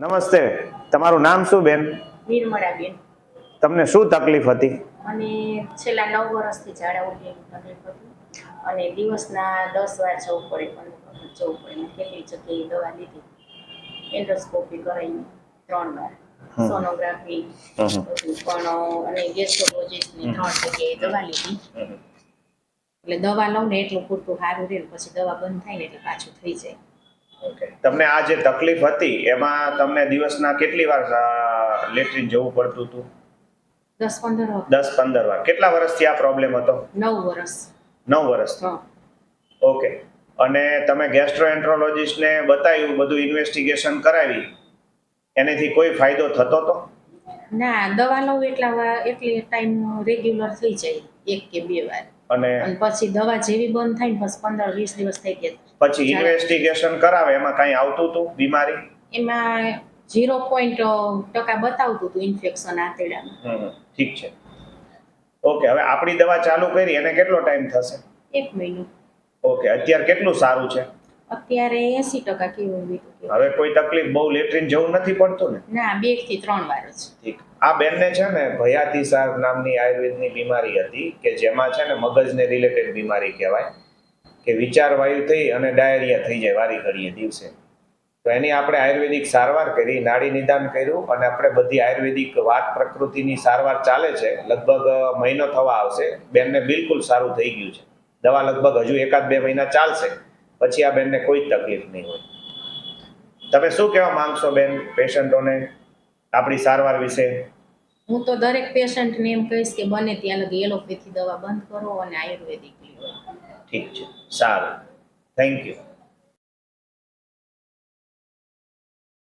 નમસ્તે, તમારું નામ શું બેન? નિર્મળાબેન. તમને શું તકલીફ હતી? મને છેલ્લા 9 વર્ષથી ઝાડા ઉલટીની તકલીફ હતી અને દિવસના 10 વાર જવું પડે, 15 વખત જવું પડે. મેં કેટલી જગ્યાએ દવા લીધી, એન્ડોસ્કોપી કરાવી 3 વાર, સોનોગ્રાફી બધું પણ, અને ગેસ્ટ્રોલોજિસ્ટની 3 જગ્યાએ દવા લીધી. એટલે દવા લઉં ને એટલું પૂરતું સારું રહે, પછી દવા બંધ થાય ને એટલે પાછું થઈ જાય. તમને આ જે તકલીફ હતી એમાં તમને દિવસના કેટલી વાર લેટ્રિન જવું પડતું હતું? 10-15 વખત. 10-15 વાર. કેટલા વર્ષથી આ પ્રોબ્લેમ હતો? 9 વર્ષ. 9 વર્ષથી. ઓકે. અને તમે ગેસ્ટ્રોએન્ટ્રોલોજિસ્ટને બતાવ્યું, બધું ઇન્વેસ્ટિગેશન કરાવી, એનેથી કોઈ ફાયદો થતો હતો? ના, દવા લઉં એટલે ટાઈમ રેગ્યુલર થઈ જાય, 1 કે 2 વાર. અને પછી દવા જેવી બંધ થાય ને પછી 15-20 દિવસ થઈ ગયા. પછી ઇન્વેસ્ટિગેશન કરાવે, એમાં કાંઈ આવતું હતું બીમારી? એમાં 0% બતાવતું હતું ઇન્ફેક્શન આંતરડામાં. ઠીક છે. ઓકે, હવે આપણી દવા ચાલુ કરી એને કેટલો ટાઈમ થશે? 1 મહિનો. ઓકે, અત્યારે કેટલું સારું છે? અત્યારે 80% કેવું હોય. હવે કોઈ તકલીફ, બહુ લેટ્રિન જવું નથી પડતું ને? ના, 2 થી 3 વાર જ. ઠીક. આ બેનને છે ને ભયાતિસાર નામની આયુર્વેદની બીમારી હતી કે જેમાં છે ને મગજને રિલેટેડ બીમારી કહેવાય, કે વિચાર વાયુ થઈ અને ડાયરિયા થઈ જાય વારી ઘડીએ દિવસે. તો એની આપણે આયુર્વેદિક સારવાર કરી, નાડી નિદાન કર્યું, અને આપણે બધી આયુર્વેદિક વાત પ્રકૃતિની સારવાર ચાલે છે. લગભગ મહિનો થવા આવશે, બેનને બિલકુલ સારું થઈ ગયું છે. દવા લગભગ હજુ 1-2 મહિના ચાલશે, પછી આ બેનને કોઈ તકલીફ નહીં હોય. તમે શું કહેવા માંગશો બેન પેશન્ટોને આપણી સારવાર વિશે? હું તો દરેક પેશન્ટને એમ કહીશ કે બને ત્યાં લગી એલોપેથી દવા બંધ કરો અને આયુર્વેદિક લ્યો. ઠીક છે, સારું, થેન્ક યુ.